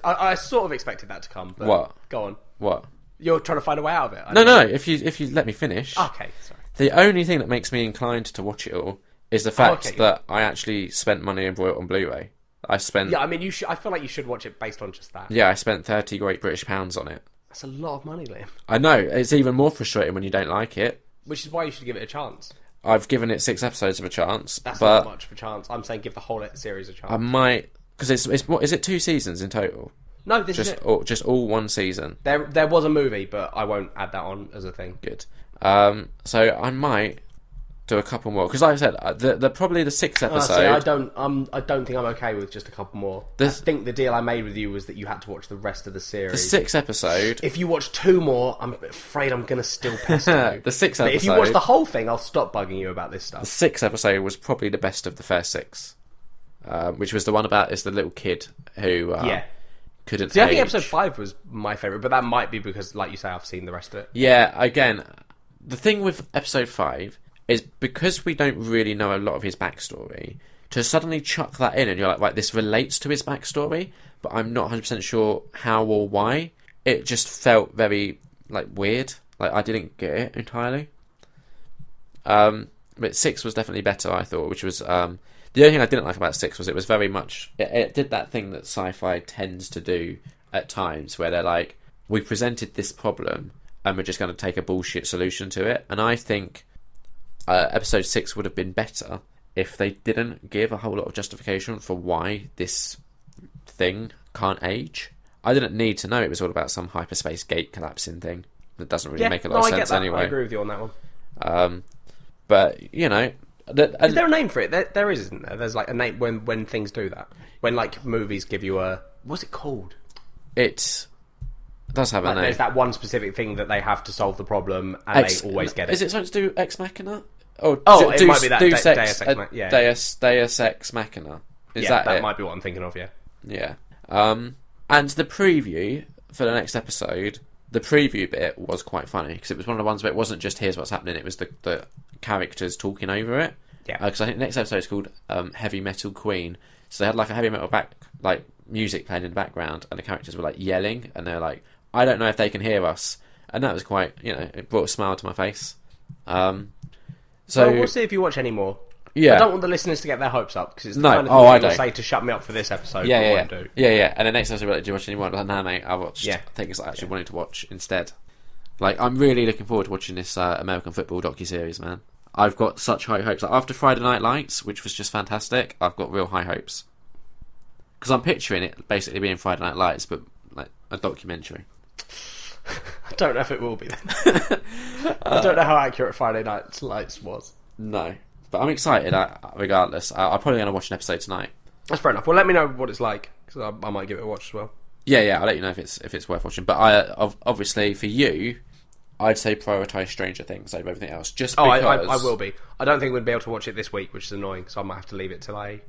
I sort of expected that to come. But What? Go on. What? You're trying to find a way out of it. No, if you let me finish. Okay, sorry. The only thing that makes me inclined to watch it all is the fact okay. that I actually spent money and bought it on Blu-ray. I spent... Yeah, I mean, I feel like you should watch it based on just that. Yeah, I spent 30 Great British pounds on it. That's a lot of money, Liam. I know, it's even more frustrating when you don't like it. Which is why you should give it a chance. I've given it 6 episodes of a chance. That's but not much of a chance. I'm saying give the whole series a chance. I might... Because it's what, is it 2 seasons in total? No, this is it. Just all 1 season. There was a movie, but I won't add that on as a thing. Good. So I might do a couple more because, like I said, probably the 6th episode. I don't think I'm okay with just a couple more. I think the deal I made with you was that you had to watch the rest of the series. The 6th episode. If you watch 2 more, I'm afraid I'm gonna still pester you. The 6th episode. But if you watch the whole thing, I'll stop bugging you about this stuff. The 6th episode was probably the best of the first 6, which was the one about the little kid who couldn't. See, I think episode 5 was my favourite, but that might be because, like you say, I've seen the rest of it. Yeah, again, the thing with episode 5 is because we don't really know a lot of his backstory, to suddenly chuck that in and you're like, right, this relates to his backstory, but I'm not 100% sure how or why. It just felt very, weird. I didn't get it entirely. But 6 was definitely better, I thought, which was... the only thing I didn't like about 6 was it was very much... It did that thing that sci-fi tends to do at times, where they're like, we presented this problem, and we're just going to take a bullshit solution to it. And I think episode 6 would have been better if they didn't give a whole lot of justification for why this thing can't age. I didn't need to know it was all about some hyperspace gate collapsing thing. That doesn't really make a lot of sense anyway. I agree with you on that one. But, you know... is there a name for it? There is, isn't there? There's a name when things do that. When movies give you a... What's it called? It does have a name. There's that one specific thing that they have to solve the problem and they always get it. Is it something to do with Ex Machina? It might be that Deus Ex Machina. Yeah. Deus Ex Machina. Is that that it? might be what I'm thinking of, yeah. Yeah. And the preview for the next episode, the preview bit was quite funny because it was one of the ones where it wasn't just here's what's happening, it was the characters talking over it. Yeah. Because I think the next episode is called Heavy Metal Queen. So they had a heavy metal music playing in the background, and the characters were yelling, and they're like, I don't know if they can hear us, and that was quite, it brought a smile to my face. So we'll see if you watch any more. Yeah, I don't want the listeners to get their hopes up because it's the kind of thing you'll say to shut me up for this episode. Yeah. And the next episode, we're like, do you watch any more? I'm like, no, mate, I watched things I actually wanted to watch instead. I'm really looking forward to watching this American football docuseries, man. I've got such high hopes. After Friday Night Lights, which was just fantastic, I've got real high hopes. Because I'm picturing it basically being Friday Night Lights, but a documentary. I don't know if it will be then. I don't know how accurate Friday Night Lights was. No. But I'm excited, regardless. I'm probably going to watch an episode tonight. That's fair enough. Well, let me know what it's like, because I might give it a watch as well. Yeah, I'll let you know if it's worth watching. But obviously, for you, I'd say prioritise Stranger Things over everything else. Just because... I will be. I don't think we'd be able to watch it this week, which is annoying, so I might have to leave it till I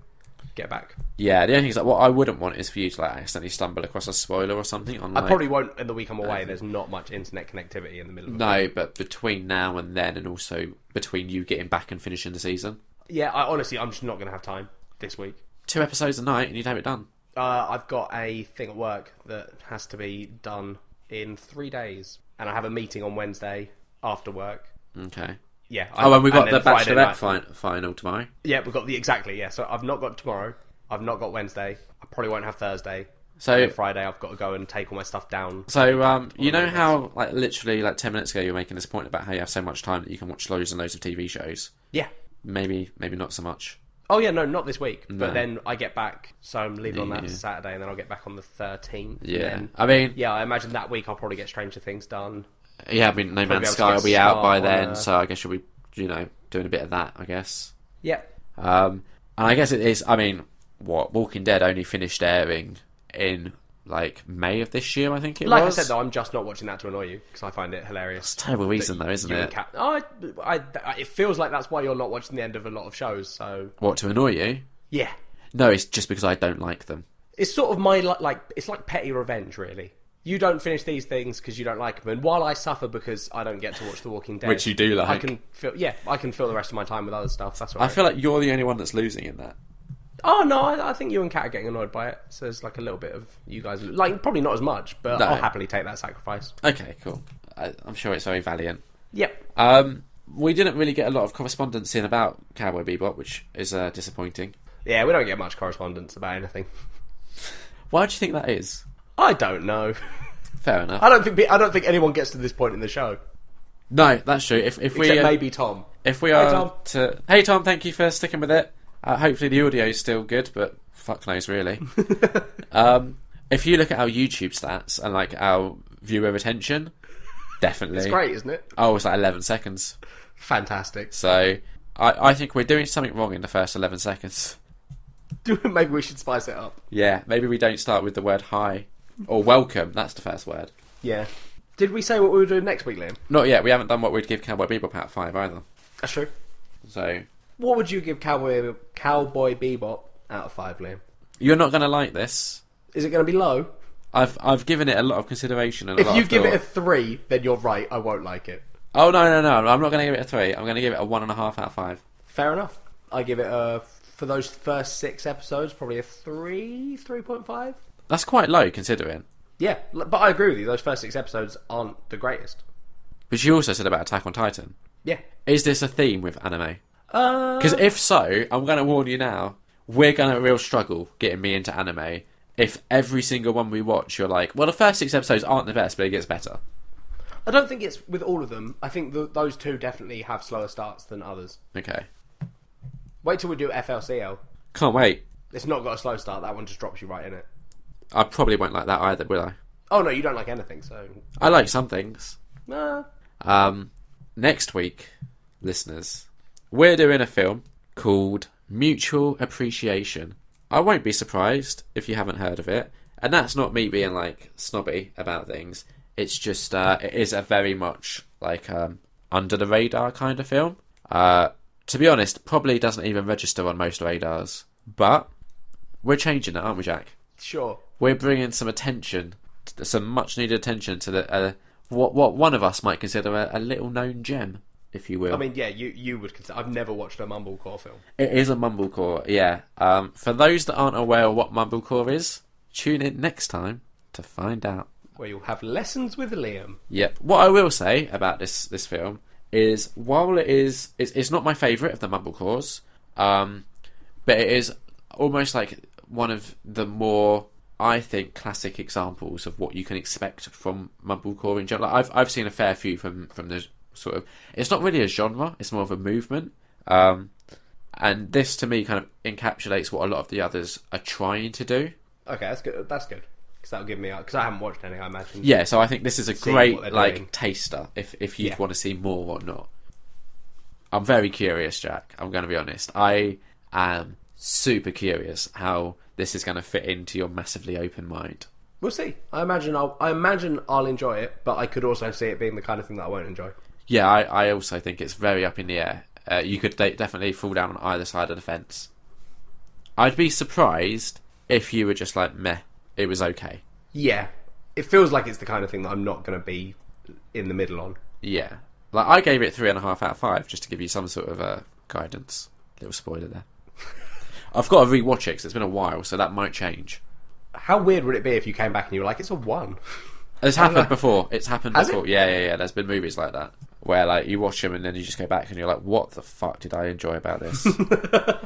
get back. Yeah, the only thing is, like, what I wouldn't want is for you to like accidentally stumble across a spoiler or something. On, like, I probably won't in the week I'm away. There's not much internet connectivity in the middle of it. No, but between now and then, and also between you getting back and finishing the season. Yeah, honestly, I'm just not going to have time this week. 2 episodes a night and you'd have it done. I've got a thing at work that has to be done in 3 days. And I have a meeting on Wednesday after work. Okay. Yeah. And we've got the Friday Bachelorette final tomorrow. Yeah, we've got exactly, yeah. So I've not got tomorrow. I've not got Wednesday. I probably won't have Thursday. So and then Friday I've got to go and take all my stuff down. So, you know how, like, literally, like, 10 minutes ago you were making this point about how you have so much time that you can watch loads and loads of TV shows? Yeah. Maybe not so much. Oh, yeah, no, not this week. No. But then I get back, so I'm leaving on that Saturday, and then I'll get back on the 13th. Yeah. Then, I mean... Yeah, I imagine that week I'll probably get Stranger Things done. Yeah, I mean, No Man's Sky will be out by then, so I guess you'll be, doing a bit of that, I guess. Yeah. And I guess it is, I mean, Walking Dead only finished airing in, like, May of this year, I think it was. Like I said, though, I'm just not watching that to annoy you, because I find it hilarious. It's a terrible reason, though, isn't it? It feels like that's why you're not watching the end of a lot of shows, so... What, to annoy you? Yeah. No, it's just because I don't like them. It's sort of my, like, it's like petty revenge, really. You don't finish these things because you don't like them, and while I suffer because I don't get to watch The Walking Dead... Which you do like. I can fill the rest of my time with other stuff, that's all right. I feel like you're the only one that's losing in that. Oh, no, I think you and Kat are getting annoyed by it, so there's, like, a little bit of you guys... Like, probably not as much, but No. I'll happily take that sacrifice. Okay, cool. I'm sure it's very valiant. Yep. We didn't really get a lot of correspondence in about Cowboy Bebop, which is disappointing. Yeah, we don't get much correspondence about anything. Why do you think that is? I don't know. Fair enough. I don't think anyone gets to this point in the show. No, that's true. If we Except maybe Tom. If we are Tom. Hey Tom, thank you for sticking with it. Hopefully the audio is still good, but fuck knows really. If you look at our YouTube stats and like our viewer retention, definitely It's great, isn't it? Oh, it's like 11 seconds. Fantastic. So I think we're doing something wrong in the first 11 seconds. Maybe we should spice it up. Yeah, maybe we don't start with the word hi or welcome. That's the first word. Yeah. Did we say what we were doing next week, Liam? Not yet. We haven't done what we'd give Cowboy Bebop out of 5 either. That's true. So what would you give Cowboy Bebop out of 5, Liam? you're not going to like this. Is it going to be low? I've given it a lot of consideration. And if you give it a 3, then you're right. I won't like it. Oh no! I'm not going to give it a 3. I'm going to give it a 1.5 out of 5. Fair enough. I give it for those first 6 episodes, probably a 3.5. That's quite low considering. Yeah, but I agree with you. Those first 6 episodes aren't the greatest. But you also said about Attack on Titan. Yeah. Is this a theme with anime? Because if so, I'm going to warn you now. We're going to real struggle getting me into anime. If every single one we watch, you're like, well, the first 6 episodes aren't the best, but it gets better. I don't think it's with all of them. I think those 2 definitely have slower starts than others. Okay. Wait till we do FLCL. Can't wait. It's not got a slow start. That one just drops you right in it. I probably won't like that either, will I? Oh no, you don't like anything, so... I like some things. Nah. Next week, listeners, we're doing a film called Mutual Appreciation. I won't be surprised if you haven't heard of it. And that's not me being, like, snobby about things. It's just, it is a very much, like, under-the-radar kind of film. To be honest, probably doesn't even register on most radars. But we're changing it, aren't we, Jack? Sure. We're bringing some attention, some much-needed attention to the what one of us might consider a little-known gem, if you will. I mean, yeah, you would consider... I've never watched a mumblecore film. It is a mumblecore, yeah. For those that aren't aware of what mumblecore is, tune in next time to find out. Where you'll have lessons with Liam. Yep. What I will say about this film is, while it's not my favourite of the mumblecores, but it is almost like one of the more, I think, classic examples of what you can expect from mumblecore in general. Like, I've seen a fair few from the sort of... It's not really a genre, it's more of a movement. And this, to me, kind of encapsulates what a lot of the others are trying to do. Okay, that's good. That's good. Because that'll give me... Because I haven't watched any, I imagine. Yeah, so I think this is a great, like, doing. taster, if you want to see more or not. I'm very curious, Jack. I'm going to be honest. I am super curious how this is going to fit into your massively open mind. We'll see. I imagine I'll enjoy it, but I could also see it being the kind of thing that I won't enjoy. Yeah, I also think it's very up in the air. You could definitely fall down on either side of the fence. I'd be surprised if you were just like, meh, it was okay. Yeah. It feels like it's the kind of thing that I'm not going to be in the middle on. Yeah. Like, I gave it 3.5 out of 5, just to give you some sort of guidance. Little spoiler there. I've got to rewatch it, because it's been a while, so that might change. How weird would it be if you came back and you were like, it's a 1? It's happened before. It's happened Has before. it? Yeah. There's been movies like that, where like you watch them and then you just go back and you're like, what the fuck did I enjoy about this?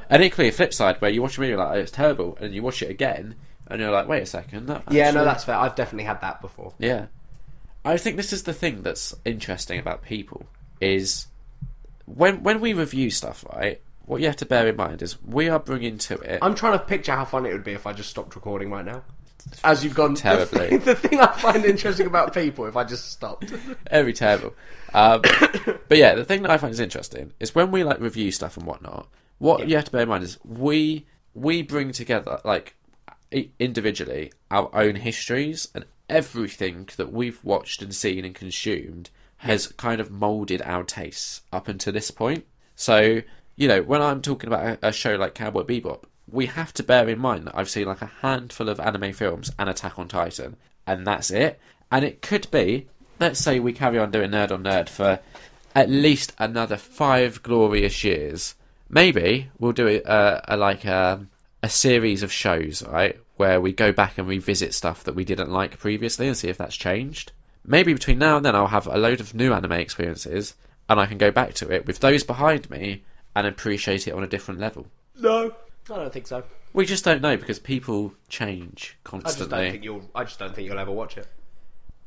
And equally, a flip side, where you watch a movie like, oh, it's terrible, and you watch it again, and you're like, wait a second. That's fair. I've definitely had that before. Yeah. I think this is the thing that's interesting about people, is when we review stuff, right, what you have to bear in mind is we are bringing to it... I'm trying to picture how fun it would be if I just stopped recording right now. As you've gone... Terribly. The thing I find interesting about people, if I just stopped. Very terrible. But yeah, the thing that I find is interesting is when we like review stuff and whatnot, what you have to bear in mind is we bring together, like, individually, our own histories, and everything that we've watched and seen and consumed has kind of moulded our tastes up until this point. So, you know, when I'm talking about a show like Cowboy Bebop, we have to bear in mind that I've seen like a handful of anime films and Attack on Titan, and that's it. And it could be, let's say we carry on doing Nerd on Nerd for at least another 5 glorious years. Maybe we'll do a series of shows, right, where we go back and revisit stuff that we didn't like previously and see if that's changed. Maybe between now and then I'll have a load of new anime experiences and I can go back to it with those behind me and appreciate it on a different level. No, I don't think so. We just don't know, because people change constantly. I just don't think you'll ever watch it.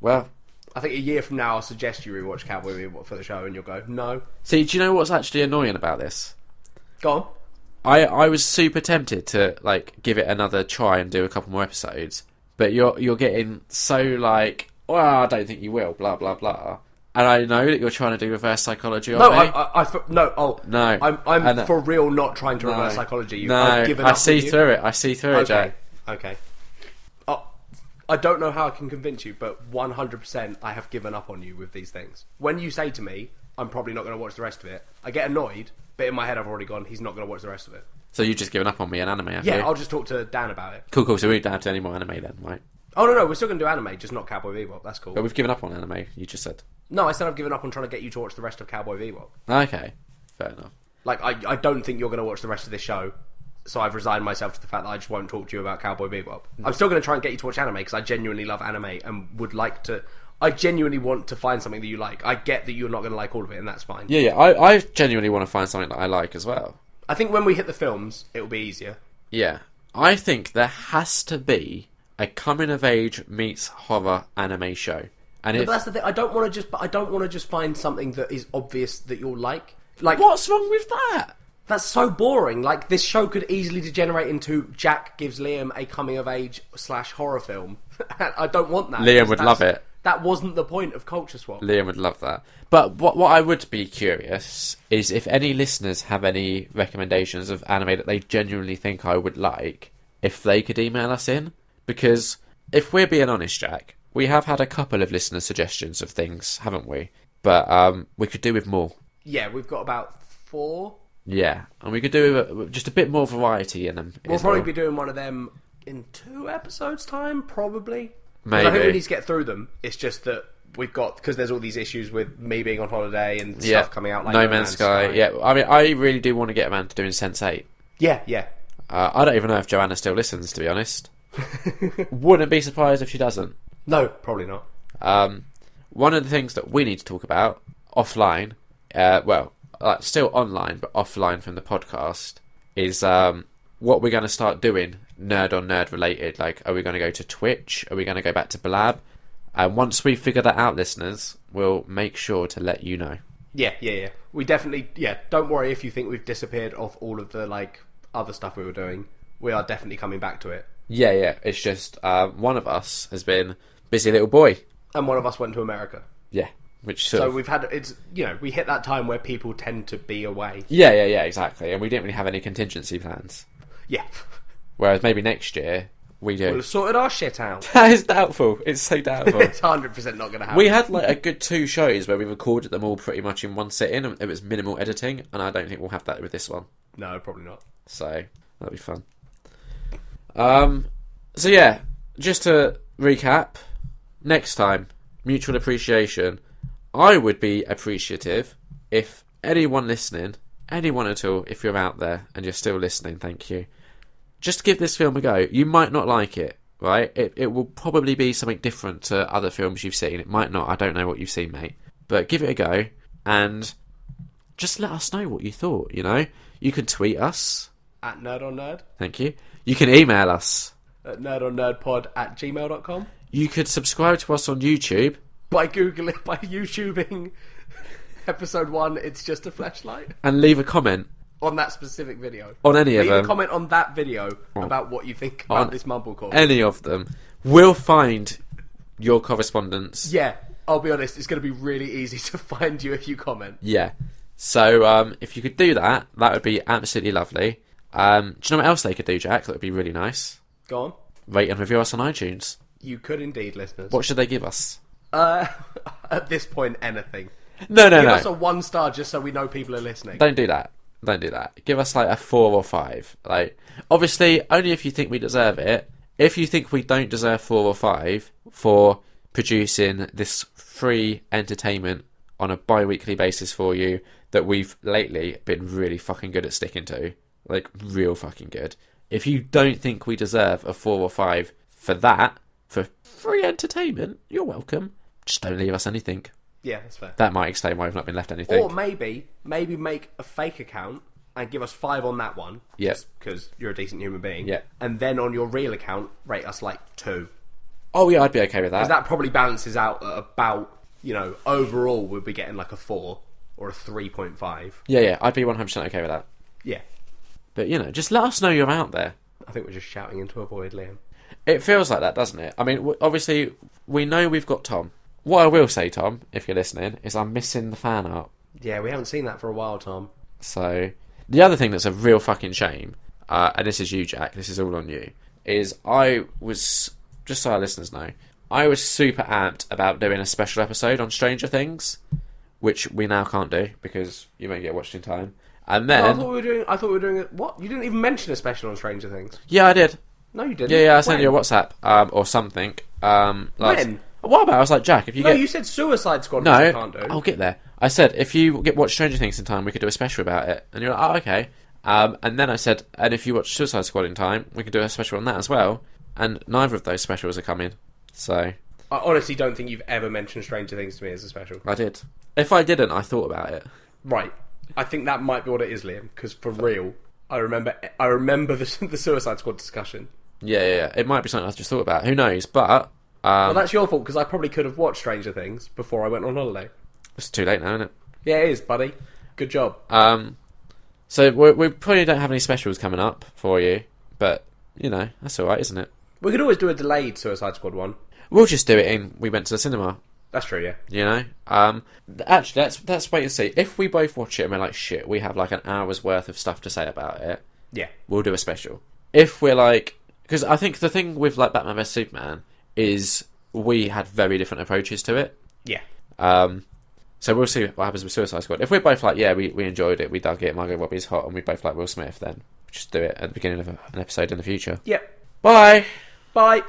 Well, I think a year from now I'll suggest you rewatch Cowboy Bebop for the show and you'll go, no. see, do you know what's actually annoying about this? Go on. I was super tempted to like give it another try and do a couple more episodes, but you're getting so like, well, I don't think you will, blah blah blah, and I know that you're trying to do reverse psychology on me. I'm for real not trying to reverse psychology. I've given up. I see through it, Jay. Okay. I don't know how I can convince you, but 100% I have given up on you with these things. When you say to me, I'm probably not going to watch the rest of it, I get annoyed, but in my head I've already gone, he's not going to watch the rest of it. So you've just given up on me and anime, have you? Yeah, I'll just talk to Dan about it. Cool. So we don't have to do any more anime then, right? Oh, no, we're still going to do anime, just not Cowboy Bebop. That's cool. But we've given up on anime, you just said. No, I said I've given up on trying to get you to watch the rest of Cowboy Bebop. Okay, fair enough. Like, I don't think you're going to watch the rest of this show, so I've resigned myself to the fact that I just won't talk to you about Cowboy Bebop. I'm still going to try and get you to watch anime, because I genuinely love anime and would like to... I genuinely want to find something that you like. I get that you're not going to like all of it, and that's fine. Yeah, I genuinely want to find something that I like as well. I think when we hit the films, it'll be easier. Yeah. I think there has to be a coming-of-age meets horror anime show. And but that's the thing. I don't want to just find something that is obvious that you'll like. Like, what's wrong with that? That's so boring. Like, this show could easily degenerate into Jack gives Liam a coming-of-age / horror film. I don't want that. Liam would love it. That wasn't the point of Culture Swap. Liam would love that. But what I would be curious is if any listeners have any recommendations of anime that they genuinely think I would like, if they could email us in. Because if we're being honest, Jack, we have had a couple of listener suggestions of things, haven't we? But we could do with more. Yeah, we've got about 4. Yeah, and we could do just a bit more variety in them. We'll probably be doing one of them in 2 episodes' time, probably. Maybe. I think we need to get through them. It's just that we've got... Because there's all these issues with me being on holiday and stuff coming out like No Man's Sky. Yeah, I mean, I really do want to get around to doing Sense8. Yeah. I don't even know if Joanna still listens, to be honest. Wouldn't be surprised if she doesn't. No, probably not. One of the things that we need to talk about offline, still online, but offline from the podcast, is what we're going to start doing Nerd on Nerd related. Like, are we going to go to Twitch? Are we going to go back to Blab? And once we figure that out, listeners, we'll make sure to let you know. Yeah. We definitely... Yeah, don't worry if you think we've disappeared off all of the, other stuff we were doing. We are definitely coming back to it. Yeah. It's just one of us has been busy little boy. And one of us went to America. Yeah. We've had... It's, we hit that time where people tend to be away. Yeah, exactly. And we didn't really have any contingency plans. Yeah. Whereas maybe next year we do. We'll have sorted our shit out. That is doubtful. It's so doubtful. It's 100% not going to happen. We had a good 2 shows where we recorded them all pretty much in one sitting, and it was minimal editing, and I don't think we'll have that with this one. No, probably not. So that'll be fun. So yeah, just to recap, next time, mutual appreciation. I would be appreciative if anyone listening, anyone at all, if you're out there and you're still listening, thank you. Just give this film a go. You might not like it, right? It will probably be something different to other films you've seen. It might not. I don't know what you've seen, mate. But give it a go and just let us know what you thought, you know? You can tweet us. At Nerd on Nerd. Thank you. You can email us. At nerdonnerdpod@gmail.com. You could subscribe to us on YouTube. By YouTubing episode 1, It's Just a Fleshlight. And leave a comment. On that specific video. On any of them. Leave a comment on that video about what you think about this mumblecore. Any of them. We'll find your correspondence. Yeah, I'll be honest, it's going to be really easy to find you if you comment. Yeah. So, if you could do that, that would be absolutely lovely. Do you know what else they could do, Jack? That would be really nice. Go on. Rate and review us on iTunes. You could indeed, listeners. What should they give us? At this point, anything. No. Give us a 1 star just so we know people are listening. Don't do that. Don't do that. Give us like a 4 or 5. Like, obviously, only if you think we deserve it. If you think we don't deserve 4 or 5 for producing this free entertainment on a bi-weekly basis for you that we've lately been really fucking good at sticking to, like real fucking good. If you don't think we deserve a 4 or 5 for that, for free entertainment, you're welcome. Just don't leave us anything. Yeah, that's fair. That might explain why we've not been left anything. Or maybe make a fake account and give us 5 on that one. Yeah. Because you're a decent human being. Yeah. And then on your real account, rate us like 2. Oh yeah, I'd be okay with that. Because that probably balances out at about, overall we'll be getting like a 4 or a 3.5. Yeah, I'd be 100% okay with that. Yeah. But, just let us know you're out there. I think we're just shouting into a void, Liam. It feels like that, doesn't it? I mean, obviously, we know we've got Tom. What I will say, Tom, if you're listening, is I'm missing the fan art. Yeah, we haven't seen that for a while, Tom. So, the other thing that's a real fucking shame, and this is you, Jack, this is all on you, is I was, just so our listeners know, I was super amped about doing a special episode on Stranger Things, which we now can't do, because you won't get watched in time. And then... No, I thought we were doing it... What? You didn't even mention a special on Stranger Things. Yeah, I did. No, you didn't. Yeah, I sent you a WhatsApp, or something. When? What about? I was like, Jack, if you you said Suicide Squad, No, which you can't do. I'll get there. I said, if you watch Stranger Things in time, we could do a special about it. And you're like, oh, okay. And then I said, and if you watch Suicide Squad in time, we could do a special on that as well. And neither of those specials are coming. So... I honestly don't think you've ever mentioned Stranger Things to me as a special. I did. If I didn't, I thought about it. Right. I think that might be what it is, Liam. Because for real, I remember the Suicide Squad discussion. Yeah. It might be something I just thought about. Who knows? But... well, that's your fault, because I probably could have watched Stranger Things before I went on holiday. It's too late now, isn't it? Yeah, it is, buddy. Good job. So we probably don't have any specials coming up for you, but, that's alright, isn't it? We could always do a delayed Suicide Squad one. We'll just do it in We Went to the Cinema. That's true, yeah. Actually, let's wait and see. If we both watch it and we're like, shit, we have like an hour's worth of stuff to say about it, yeah, we'll do a special. If we're like... Because I think the thing with like Batman vs Superman is we had very different approaches to it. Yeah. So we'll see what happens with Suicide Squad. If we're both like, yeah, we enjoyed it, we dug it, Margot Robbie's hot, and we both like Will Smith, then we'll just do it at the beginning of an episode in the future. Yep. Bye! Bye!